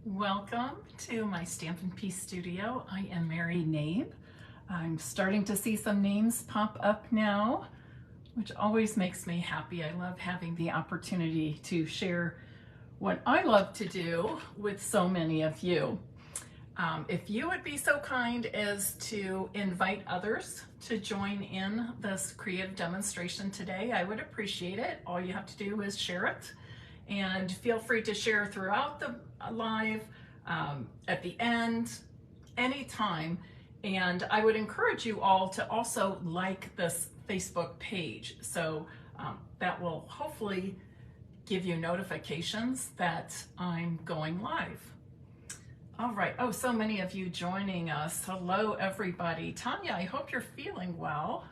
Welcome to my Stampin' Piece studio. I am Mary Knabe. I'm starting to see some names pop up now, which always makes me happy. I love having the opportunity to share what I love to do with so many of you. If you would be so kind as to invite others to join in this creative demonstration today, I would appreciate it. All you have to do is share it. And feel free to share throughout the live, at the end, anytime. And I would encourage you all to also like this Facebook page. So that will hopefully give you notifications that I'm going live. All right. Oh, so many of you joining us. Hello, everybody. Tanya, I hope you're feeling well.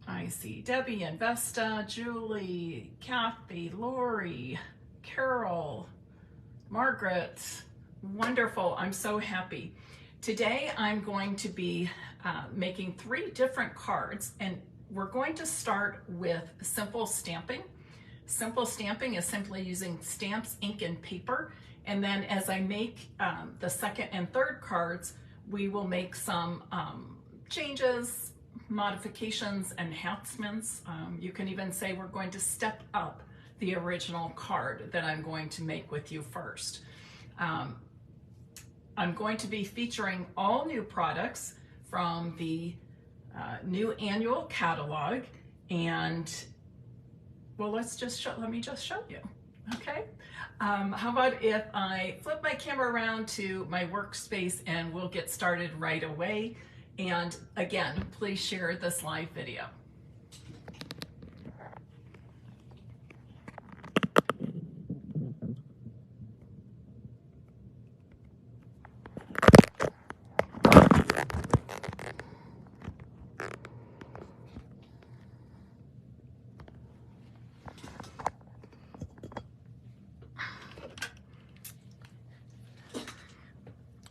I see Debbie and Vesta, Julie, Kathy, Lori, Carol, Margaret. Wonderful. I'm so happy. Today I'm going to be making 3 different cards, and we're going to start with simple stamping. Simple stamping is simply using stamps, ink, and paper. And then as I make the second and third cards, we will make some changes, modifications, enhancements. You can even say we're going to step up the original card that I'm going to make with you first. I'm going to be featuring all new products from the new annual catalog, and well, let me just show you. Okay. How about if I flip my camera around to my workspace and we'll get started right away. And again, please share this live video.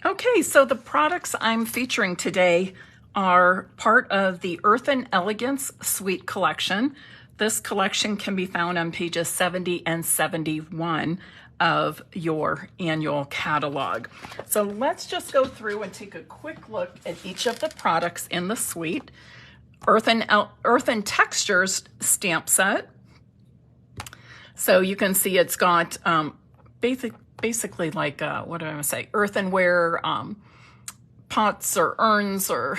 Okay, so the products I'm featuring today are part of the Earthen Elegance Suite collection. This collection can be found on pages 70 and 71 of your annual catalog. So let's just go through and take a quick look at each of the products in the suite. Earthen Textures stamp set. So you can see it's got basically like, what do I want to say, earthenware, pots or urns or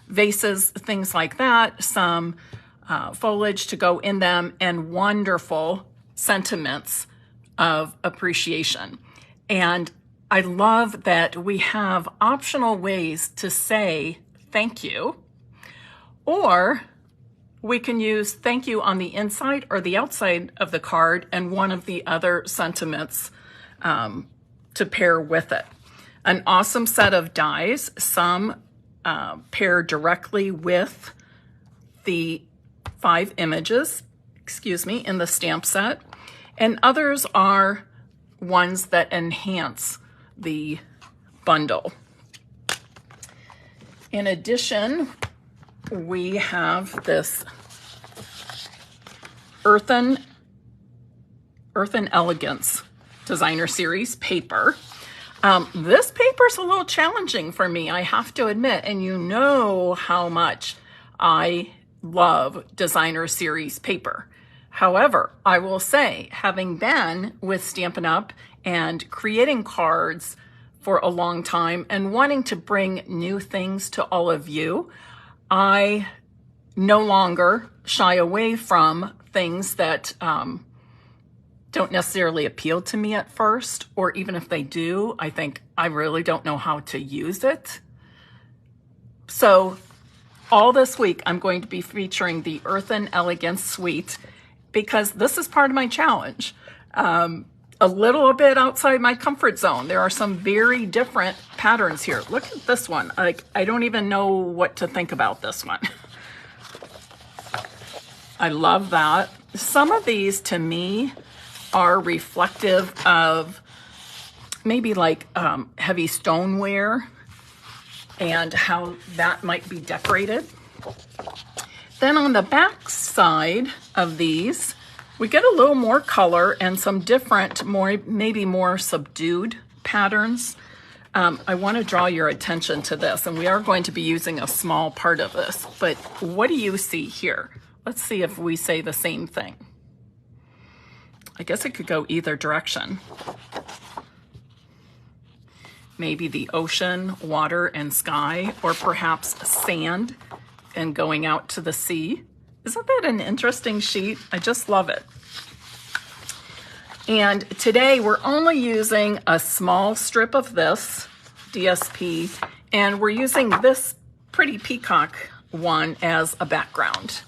vases, things like that, some foliage to go in them, and wonderful sentiments of appreciation. And I love that we have optional ways to say thank you, or we can use thank you on the inside or the outside of the card and one of the other sentiments to pair with it. An awesome set of dies. Some pair directly with the 5 images, in the stamp set, and others are ones that enhance the bundle. In addition, we have this Earthen Elegance Designer Series paper. This paper's a little challenging for me, I have to admit, and you know how much I love Designer Series paper. However, I will say, having been with Stampin' Up! And creating cards for a long time and wanting to bring new things to all of you, I no longer shy away from things that don't necessarily appeal to me at first, or even if they do, I think I really don't know how to use it. So all this week, I'm going to be featuring the Earthen Elegance Suite because this is part of my challenge. A little bit outside my comfort zone. There are some very different patterns here. Look at this one. Like, I don't even know what to think about this one. I love that. Some of these to me are reflective of maybe like heavy stoneware and how that might be decorated. Then on the back side of these, We get a little more color and some different, maybe more subdued patterns. I want to draw your attention to this, and we are going to be using a small part of this, but what do you see here? Let's see if we say the same thing. I guess it could go either direction. Maybe the ocean, water, and sky, or perhaps sand and going out to the sea. Isn't that an interesting sheet? I just love it. And today we're only using a small strip of this DSP, and we're using this pretty peacock one as a background.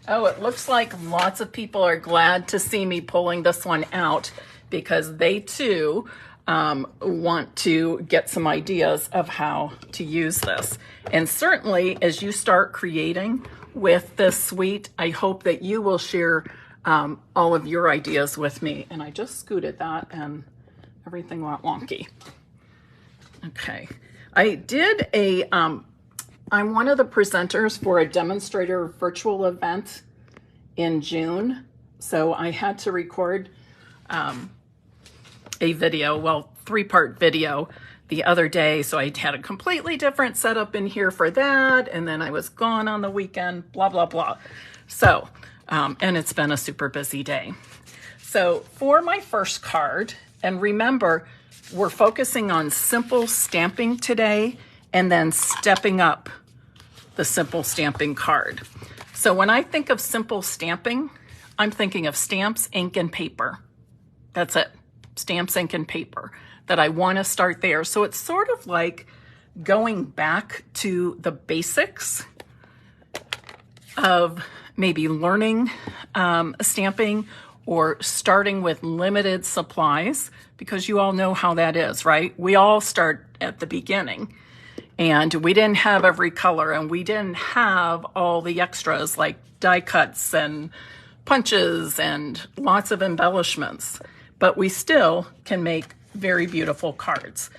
Oh, it looks like lots of people are glad to see me pulling this one out because they too want to get some ideas of how to use this. And certainly as you start creating with this suite, I hope that you will share all of your ideas with me. And I just scooted that and everything went wonky. Okay, I did I'm one of the presenters for a demonstrator virtual event in June. So I had to record a video, well, 3-part video the other day. So I had a completely different setup in here for that. And then I was gone on the weekend, blah, blah, blah. So, and it's been a super busy day. So for my first card, and remember, we're focusing on simple stamping today and then stepping up the simple stamping card. So when I think of simple stamping, I'm thinking of stamps, ink, and paper. That's it. Stamps, ink, and paper. That I want to start there. So it's sort of like going back to the basics of maybe learning stamping or starting with limited supplies, because you all know how that is, right? We all start at the beginning. And we didn't have every color, and we didn't have all the extras like die cuts and punches and lots of embellishments, but we still can make very beautiful cards.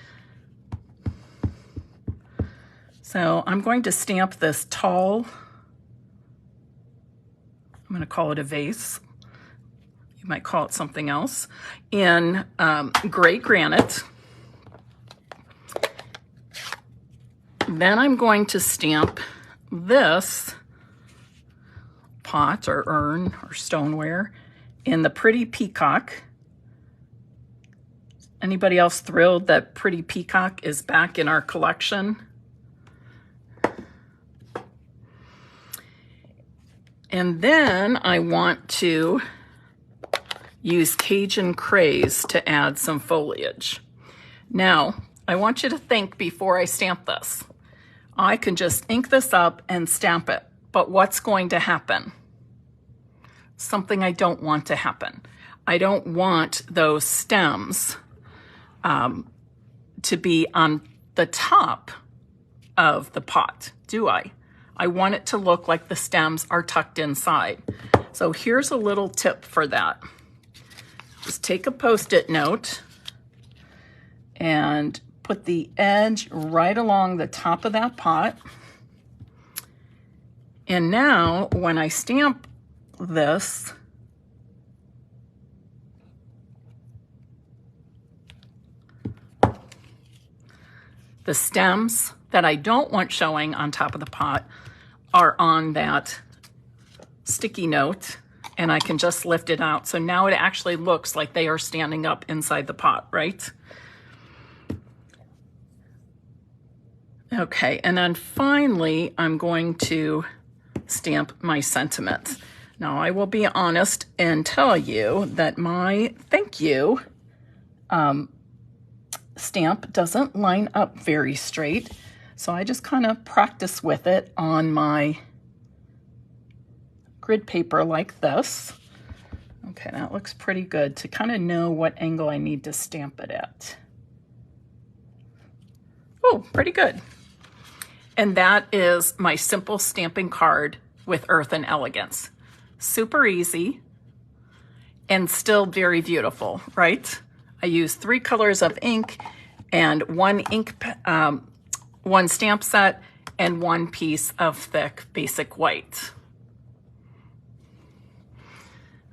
So I'm going to stamp this tall, I'm going to call it a vase. You might call it something else, in gray granite. Then I'm going to stamp this pot or urn or stoneware in the pretty peacock. Anybody else thrilled that pretty peacock is back in our collection? And then I want to use Cajun Craze to add some foliage. Now, I want you to think before I stamp this. I can just ink this up and stamp it, but what's going to happen? Something I don't want to happen. I don't want those stems to be on the top of the pot, do I? I want it to look like the stems are tucked inside. So here's a little tip for that. Just take a Post-it note and put the edge right along the top of that pot. And now when I stamp this, the stems that I don't want showing on top of the pot are on that sticky note, and I can just lift it out. So now it actually looks like they are standing up inside the pot, right? Okay, and then finally, I'm going to stamp my sentiment. Now, I will be honest and tell you that my thank you stamp doesn't line up very straight. So I just kind of practice with it on my grid paper like this. Okay, that looks pretty good to kind of know what angle I need to stamp it at. Oh, pretty good. And that is my simple stamping card with Earthen Elegance. Super easy and still very beautiful, right? I use 3 colors of ink and one stamp set and 1 piece of thick basic white.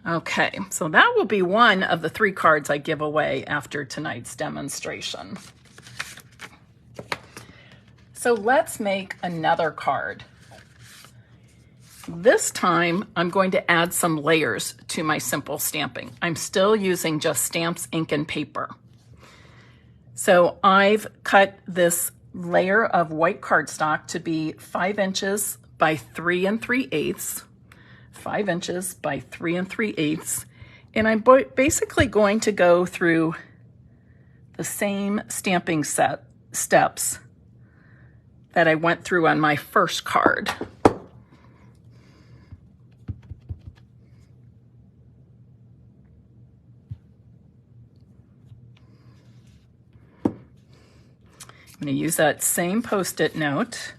Okay, so that will be one of the 3 cards I give away after tonight's demonstration. So let's make another card. This time, I'm going to add some layers to my simple stamping. I'm still using just stamps, ink, and paper. So I've cut this layer of white cardstock to be 5 inches by 3 3/8, 5 inches by 3 3/8, and I'm basically going to go through the same stamping steps that I went through on my first card. I'm going to use that same Post-it note.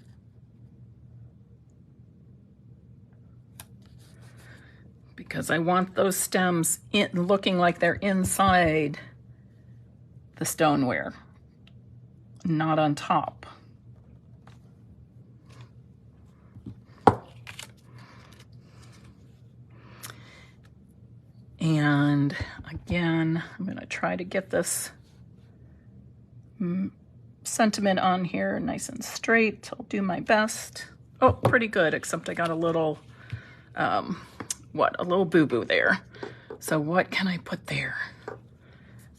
Because I want those stems looking like they're inside the stoneware, not on top. And again, I'm going to try to get this sentiment on here nice and straight. I'll do my best. Oh, pretty good, except I got a little, a little boo-boo there. So what can I put there?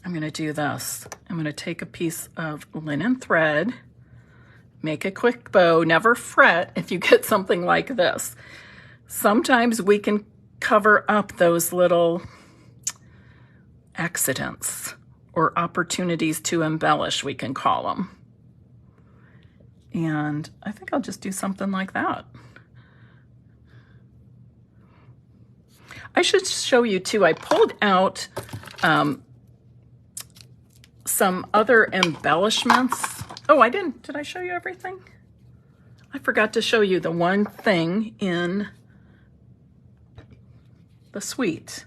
I'm going to do this. I'm going to take a piece of linen thread, make a quick bow. Never fret if you get something like this. Sometimes we can cover up those little accidents or opportunities to embellish, we can call them. And I think I'll just do something like that. I should show you too, I pulled out some other embellishments. Oh, I didn't. Did I show you everything? I forgot to show you the one thing in the suite.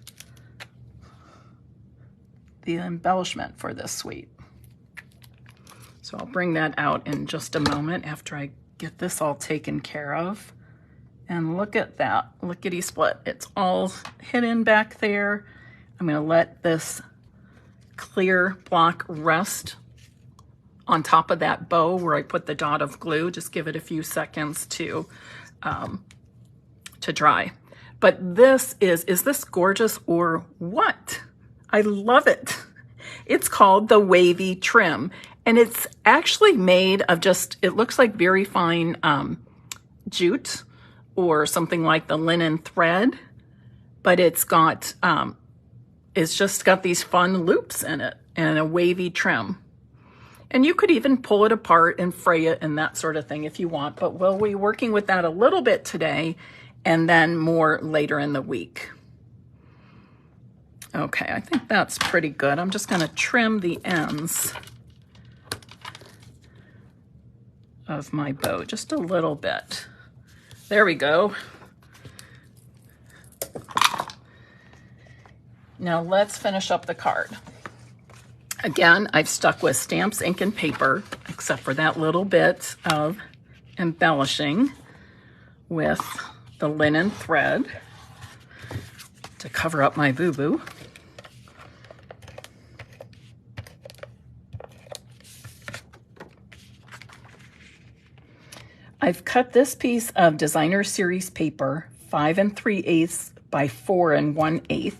The embellishment for this suite. So I'll bring that out in just a moment after I get this all taken care of. And look at that, lickety split. It's all hidden back there. I'm gonna let this clear block rest on top of that bow where I put the dot of glue. Just give it a few seconds to dry. But this is this gorgeous or what? I love it. It's called the wavy trim. And it's actually made of just, it looks like very fine jute or something like the linen thread, but it's got, it's just got these fun loops in it and a wavy trim. And you could even pull it apart and fray it and that sort of thing if you want, but we'll be working with that a little bit today and then more later in the week. Okay, I think that's pretty good. I'm just gonna trim the ends of my bow just a little bit. There we go. Now let's finish up the card. Again, I've stuck with stamps, ink, and paper, except for that little bit of embellishing with the linen thread to cover up my boo-boo. I've cut this piece of designer series paper 5 3/8 by 4 1/8,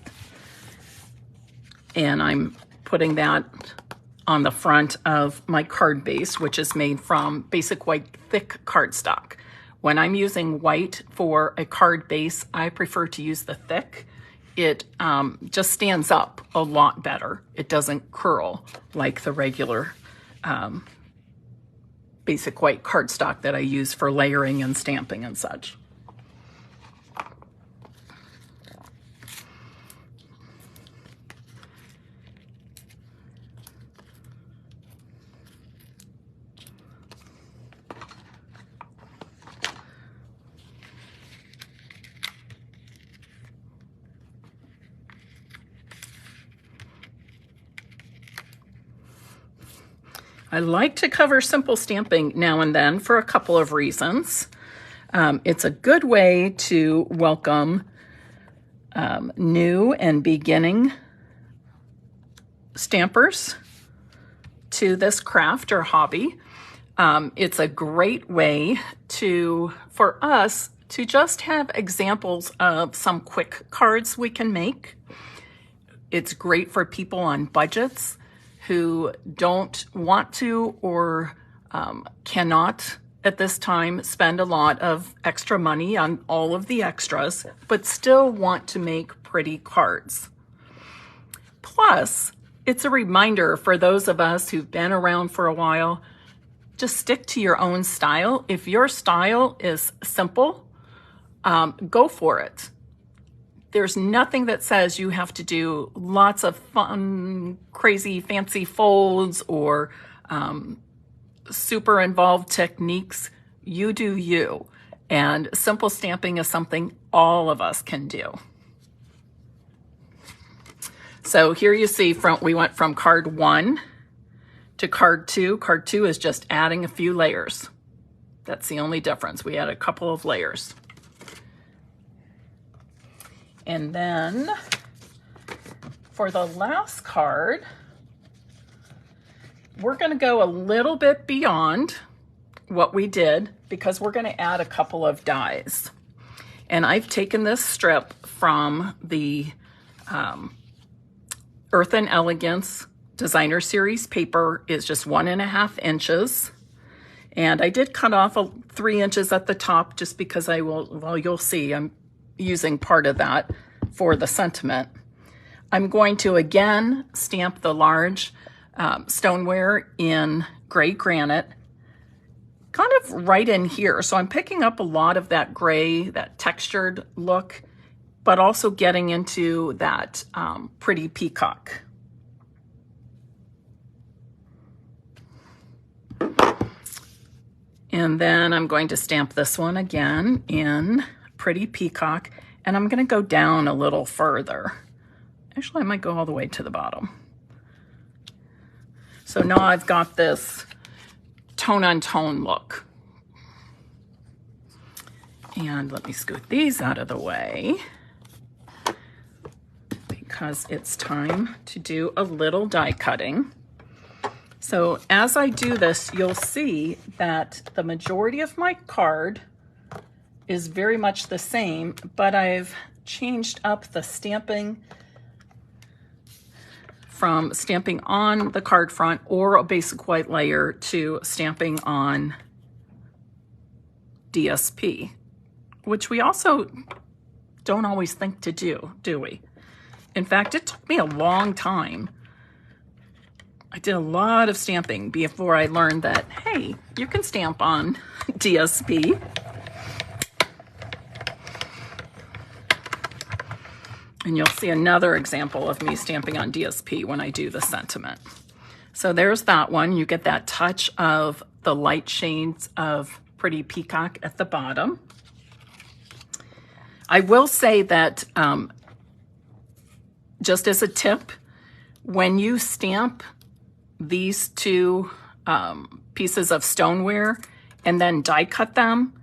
and I'm putting that on the front of my card base, which is made from basic white thick cardstock. When I'm using white for a card base, I prefer to use the thick. It just stands up a lot better. It doesn't curl like the regular basic white cardstock that I use for layering and stamping and such. I like to cover simple stamping now and then for a couple of reasons. It's a good way to welcome new and beginning stampers to this craft or hobby. It's a great way for us to just have examples of some quick cards we can make. It's great for people on budgets who don't want to or cannot at this time spend a lot of extra money on all of the extras, but still want to make pretty cards. Plus, it's a reminder for those of us who've been around for a while, just stick to your own style. If your style is simple, go for it. There's nothing that says you have to do lots of fun, crazy, fancy folds or super involved techniques. You do you. And simple stamping is something all of us can do. So here you see we went from card 1 to card 2. Card 2 is just adding a few layers. That's the only difference. We add a couple of layers. And then for the last card, we're going to go a little bit beyond what we did because we're going to add a couple of dies. And I've taken this strip from the Earthen Elegance Designer Series paper. Is just 1.5 inches. And I did cut off 3 inches at the top just because you'll see I'm using part of that for the sentiment. I'm going to again stamp the large stoneware in gray granite, kind of right in here. So I'm picking up a lot of that gray, that textured look, but also getting into that pretty peacock. And then I'm going to stamp this one again in pretty peacock, and I'm going to go down a little further. Actually, I might go all the way to the bottom. So now I've got this tone-on-tone look. And let me scoot these out of the way because it's time to do a little die cutting. So as I do this, you'll see that the majority of my card is very much the same, but I've changed up the stamping from stamping on the card front or a basic white layer to stamping on DSP, which we also don't always think to do we? In fact, it took me a long time. I did a lot of stamping before I learned that, hey, you can stamp on DSP. And you'll see another example of me stamping on DSP when I do the sentiment. So there's that one. You get that touch of the light shades of pretty peacock at the bottom. I will say that just as a tip, when you stamp these two pieces of stoneware and then die cut them,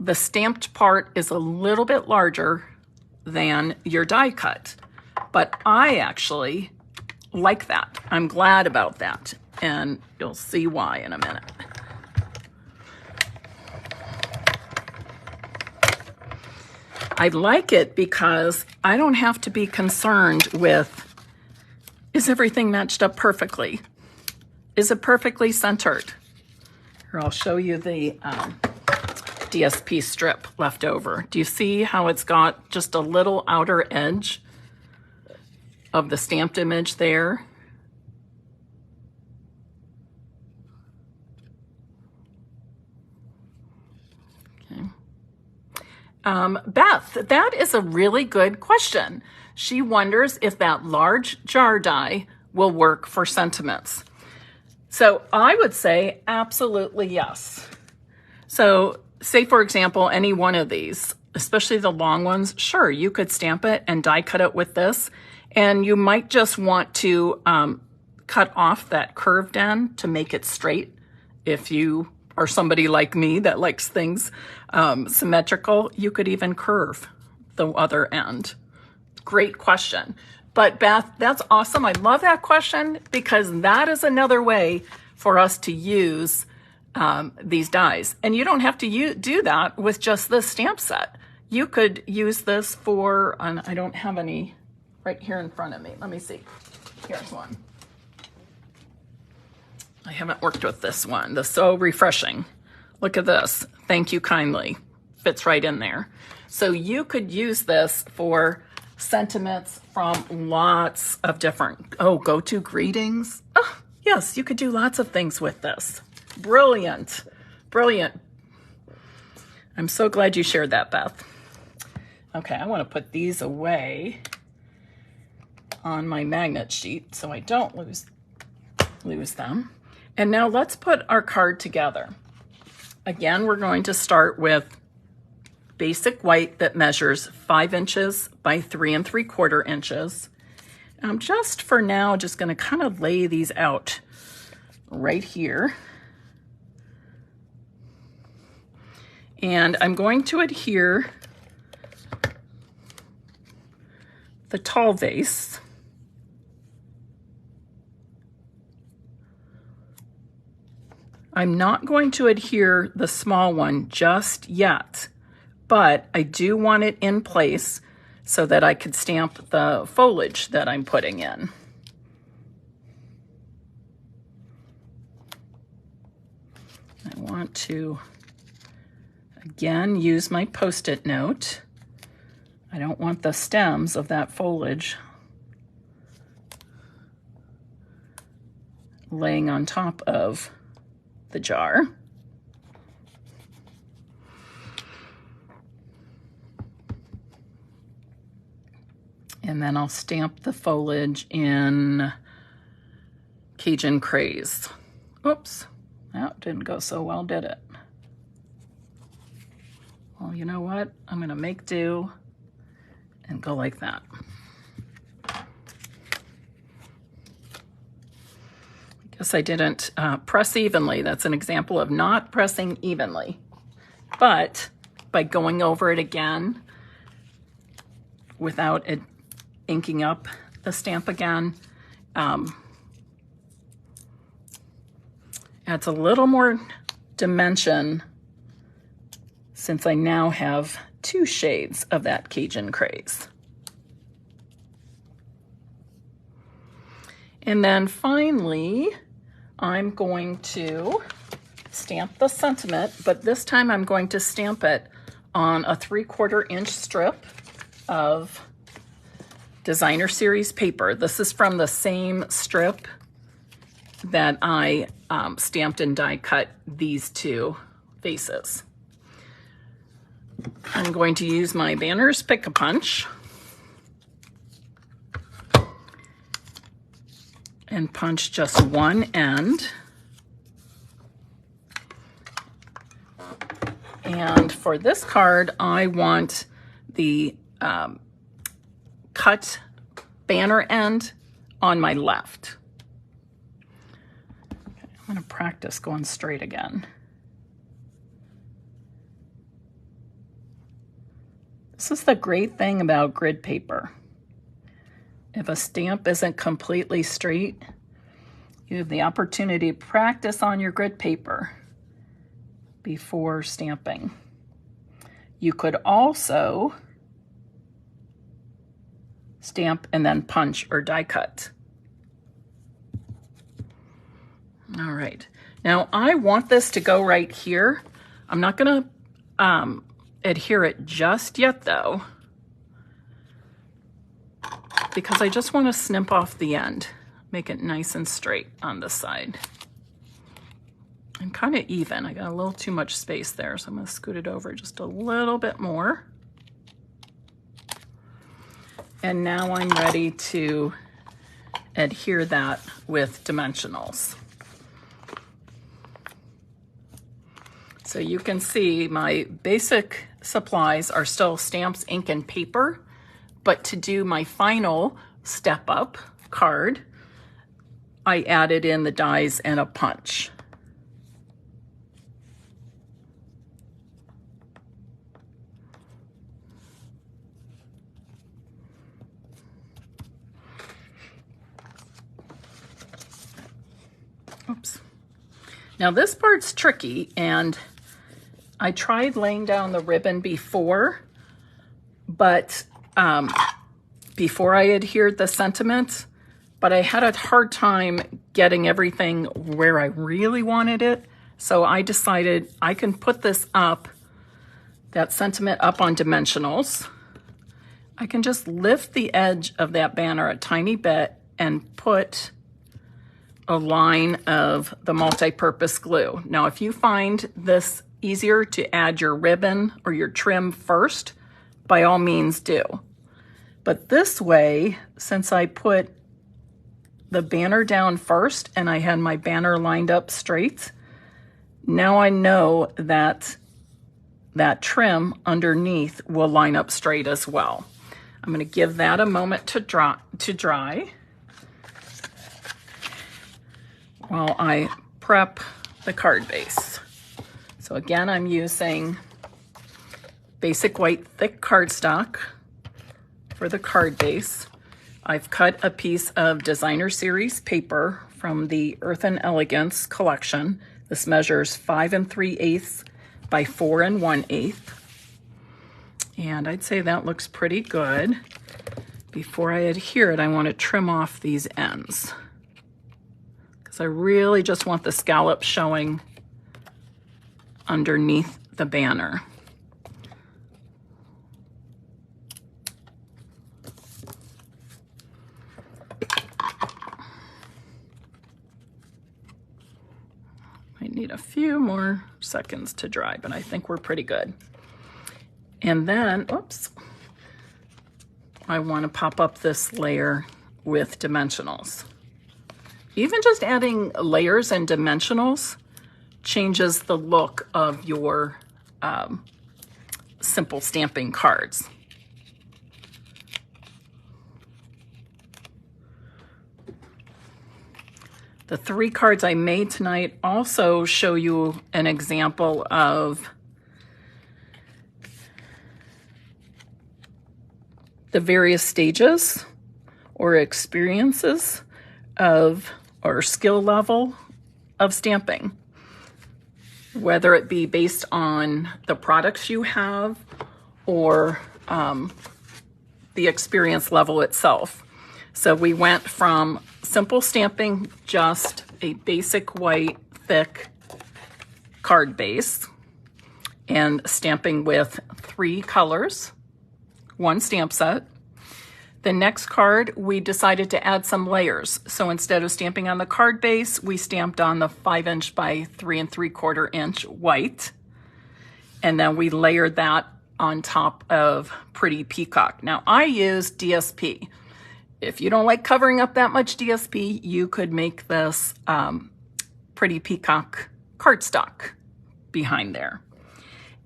the stamped part is a little bit larger than your die cut, but I actually like that. I'm glad about that, and you'll see why in a minute. I like it because I don't have to be concerned with, is everything matched up perfectly? Is it perfectly centered? Here, I'll show you the DSP strip left over. Do you see how it's got just a little outer edge of the stamped image there? Okay. Beth, that is a really good question. She wonders if that large jar die will work for sentiments. So I would say absolutely yes. So say, for example, any one of these, especially the long ones, sure, you could stamp it and die cut it with this. And you might just want to cut off that curved end to make it straight if you or somebody like me that likes things symmetrical, you could even curve the other end. Great question. But Beth, that's awesome. I love that question because that is another way for us to use these dies. And you don't have to do that with just this stamp set. You could use this for, I don't have any right here in front of me. Let me see. Here's one. I haven't worked with this one. This is so refreshing. Look at this. Thank you kindly. Fits right in there. So you could use this for sentiments from lots of different, go to greetings. Oh, yes, you could do lots of things with this. Brilliant. Brilliant. I'm so glad you shared that, Beth. Okay, I want to put these away on my magnet sheet so I don't lose them. And now let's put our card together. Again, we're going to start with basic white that measures 5 inches by 3 3/4 inches. I'm just for now just going to kind of lay these out right here. And I'm going to adhere the tall vase I'm not going to adhere the small one just yet, but I do want it in place so that I could stamp the foliage that I'm putting in. I want to, again, use my Post-it note. I don't want the stems of that foliage laying on top of the jar. And then I'll stamp the foliage in Cajun Craze. Oops, that didn't go so well, did it? Well, you know what? I'm gonna make do and go like that. Guess I didn't press evenly. That's an example of not pressing evenly. But by going over it again without it inking up the stamp again, adds a little more dimension since I now have 2 shades of that Cajun Craze. And then finally, I'm going to stamp the sentiment, but this time I'm going to stamp it on a 3/4 inch strip of Designer Series paper. This is from the same strip that I stamped and die cut these 2 vases. I'm going to use my Banner's Pick-a-Punch and punch just one end. And for this card, I want the cut banner end on my left. Okay, I'm going to practice going straight again. This is the great thing about grid paper. If a stamp isn't completely straight, you have the opportunity to practice on your grid paper before stamping. You could also stamp and then punch or die cut. All right, now I want this to go right here. I'm not gonna adhere it just yet though, because I just want to snip off the end, make it nice and straight on this side. And kind of even. I got a little too much space there, so I'm going to scoot it over just a little bit more. And now I'm ready to adhere that with dimensionals. So you can see my basic supplies are still stamps, ink, and paper. But to do my final step up card, I added in the dies and a punch. Now this part's tricky, and I tried laying down the ribbon before, but before I adhered the sentiment, but I had a hard time getting everything where I really wanted it. So I decided I can put this up, that sentiment up on dimensionals. I can just lift the edge of that banner a tiny bit and put a line of the multi-purpose glue. Now, if you find this easier to add your ribbon or your trim first, by all means do. But this way, since I put the banner down first and I had my banner lined up straight, now I know that that trim underneath will line up straight as well. I'm going to give that a moment to dry while I prep the card base. So again, I'm using basic white thick cardstock for the card base. I've cut a piece of designer series paper from the Earthen Elegance collection. This measures 5 3/8 by 4 1/8. And I'd say that looks pretty good. Before I adhere it, I want to trim off these ends, because I really just want the scallop showing underneath the banner. I need a few more seconds to dry, but I think we're pretty good. And then, oops, I want to pop up this layer with dimensionals. Even just adding layers and dimensionals changes the look of your simple stamping cards. The 3 cards I made tonight also show you an example of the various stages or experiences of, or skill level of stamping, whether it be based on the products you have or the experience level itself. So we went from simple stamping, just a basic white thick card base, and stamping with 3 colors, 1 stamp set. The next card, we decided to add some layers. So instead of stamping on the card base, we stamped on the 5" by 3 3/4" white. And then we layered that on top of Pretty Peacock. Now I use DSP. If you don't like covering up that much DSP, you could make this Pretty Peacock cardstock behind there.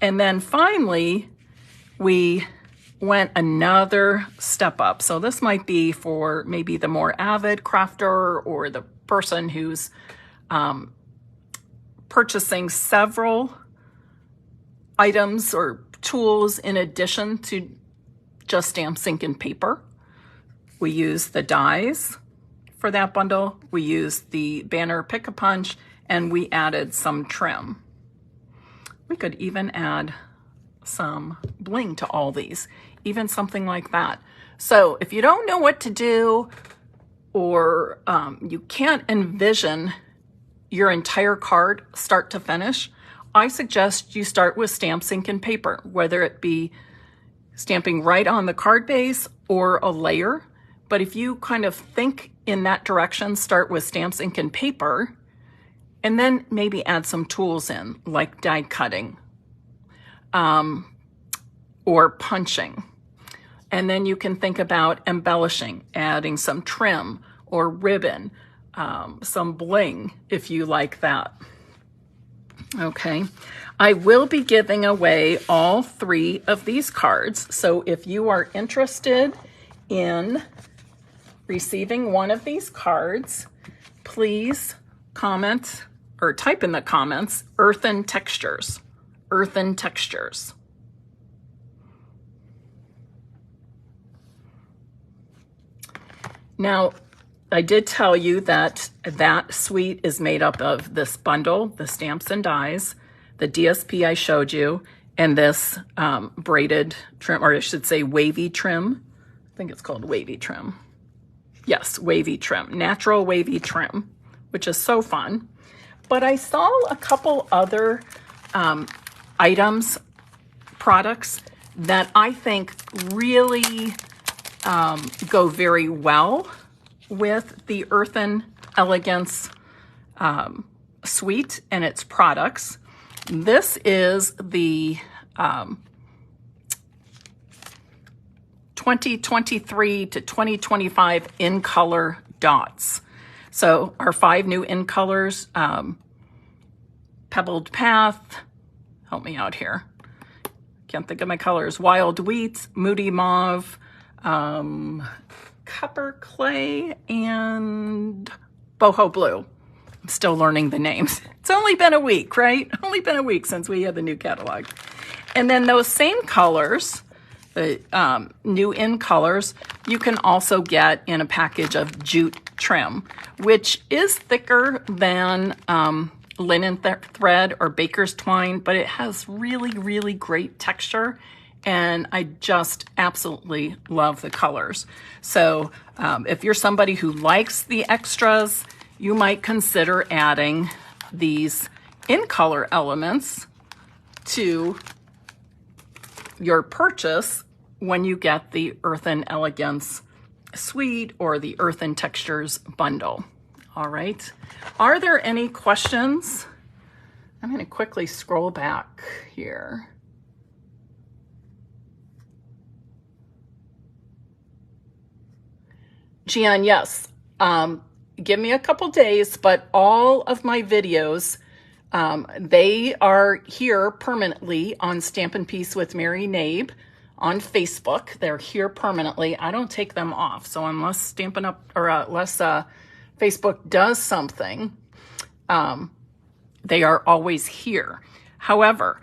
And then finally, we went another step up. So this might be for maybe the more avid crafter or the person who's purchasing several items or tools in addition to just stamps, ink, and paper. We used the dies for that bundle. We used the banner pick-a-punch, and we added some trim. We could even add some bling to all these, even something like that. So if you don't know what to do, or you can't envision your entire card start to finish, I suggest you start with stamps, ink, and paper, whether it be stamping right on the card base or a layer. But if you kind of think in that direction, start with stamps, ink, and paper, and then maybe add some tools in, like die cutting or punching. And then you can think about embellishing, adding some trim or ribbon, some bling, if you like that. Okay, I will be giving away all 3 of these cards. So if you are interested in receiving one of these cards, please comment or type in the comments, Earthen Textures, Earthen Textures. Now, I did tell you that that suite is made up of this bundle, the stamps and dies, the DSP I showed you, and this braided trim, or I should say wavy trim. I think it's called wavy trim. Yes, wavy trim, natural wavy trim, which is so fun. But I saw a couple other items, products that I think really go very well with the Earthen Elegance suite and its products. This is the 2023 to 2025 in color dots. So our 5 new in colors, Pebbled Path, help me out here. Can't think of my colors. Wild Wheats, Moody Mauve, Copper Clay, and Boho Blue. I'm still learning the names. It's only been a week, right? Only been a week since we had the new catalog. And then those same colors, the new in colors, you can also get in a package of jute trim, which is thicker than linen thread or baker's twine, but it has really, really great texture. And I just absolutely love the colors. So if you're somebody who likes the extras, you might consider adding these in color elements to your purchase when you get the Earthen Elegance suite or the Earthen Textures bundle. All right. Are there any questions? I'm going to quickly scroll back here. Gian, yes. Give me a couple days, but all of my videos, they are here permanently on Stampin' Piece with Mary Knabe on Facebook. They're here permanently. I don't take them off. So unless Stampin' Up or unless Facebook does something, they are always here. However,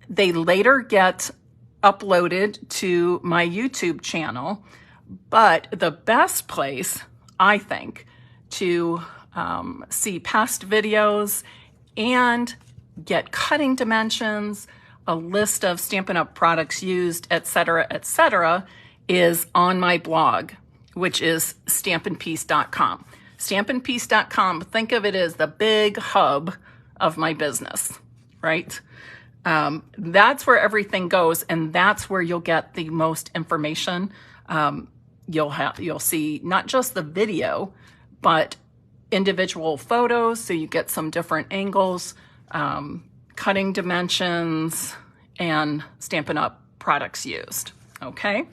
they later get uploaded to my YouTube channel, but the best place, I think, to see past videos and get cutting dimensions, a list of Stampin' Up! Products used, etc., is on my blog, which is stampinpiece.com. Stampinpiece.com, think of it as the big hub of my business, right? That's where everything goes, and that's where you'll get the most information. You'll see not just the video, but individual photos, so you get some different angles, cutting dimensions, and Stampin' Up! Products used. Okay.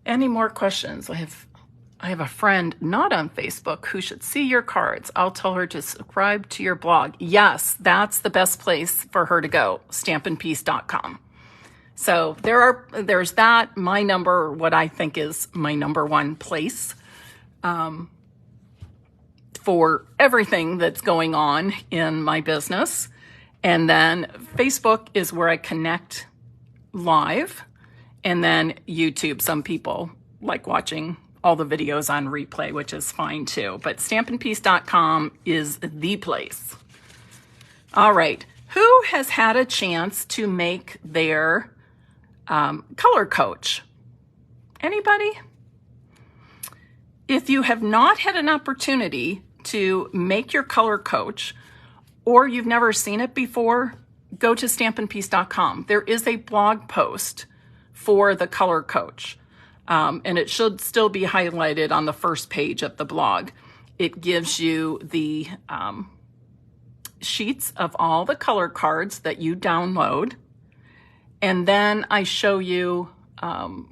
Any more questions? I have a friend not on Facebook who should see your cards. I'll tell her to subscribe to your blog. Yes, that's the best place for her to go, stampinpiece.com. So there's that, my number, what I think is my number one place for everything that's going on in my business. And then Facebook is where I connect live. And then YouTube, some people like watching all the videos on replay, which is fine too. But stampinpiece.com is the place. All right. Who has had a chance to make their color coach? Anybody? If you have not had an opportunity to make your color coach, or you've never seen it before, go to stampinpiece.com. There is a blog post for the color coach, and it should still be highlighted on the first page of the blog. It gives you the sheets of all the color cards that you download, and then I show you,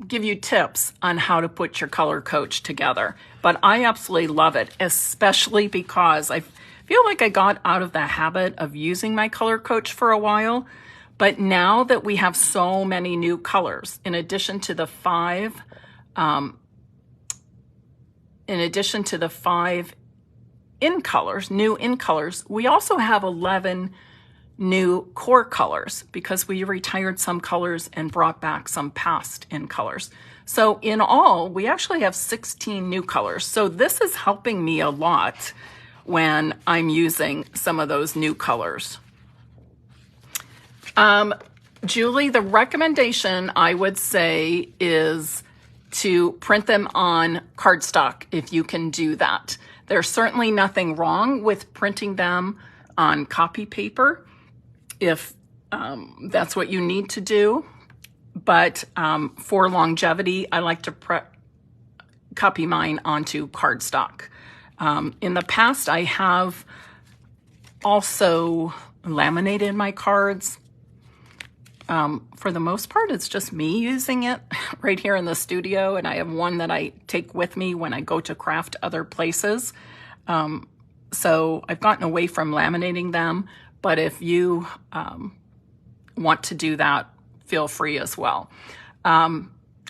give you tips on how to put your color coach together. But I absolutely love it, especially because I feel like I got out of the habit of using my color coach for a while. But now that we have so many new colors, in addition to the five in colors, new in colors, we also have 11 new core colors because we retired some colors and brought back some past in colors. So in all, we actually have 16 new colors. So this is helping me a lot when I'm using some of those new colors. Julie, the recommendation I would say is to print them on cardstock if you can do that. There's certainly nothing wrong with printing them on copy paper if that's what you need to do. But for longevity, I like to copy mine onto cardstock. In the past, I have also laminated my cards. For the most part, it's just me using it right here in the studio, and I have one that I take with me when I go to craft other places. So I've gotten away from laminating them, but if you want to do that, feel free as well.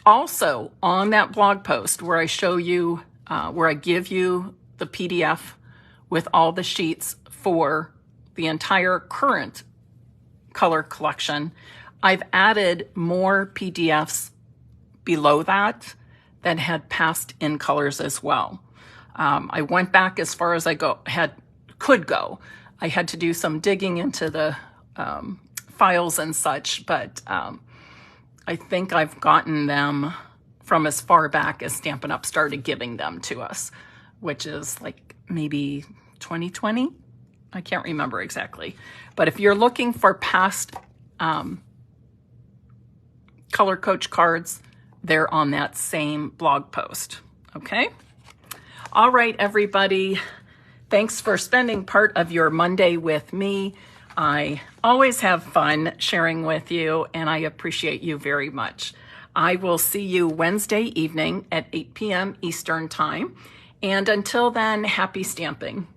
Also, on that blog post where I show you, where I give you the PDF with all the sheets for the entire current color collection, I've added more PDFs below that had past in colors as well. I went back as far as I could go. I had to do some digging into the files and such, but I think I've gotten them from as far back as Stampin' Up! Started giving them to us, which is like maybe 2020. I can't remember exactly. But if you're looking for past Color Coach cards, they're on that same blog post. Okay? All right, everybody. Thanks for spending part of your Monday with me. I always have fun sharing with you, and I appreciate you very much. I will see you Wednesday evening at 8 p.m. Eastern Time. And until then, happy stamping.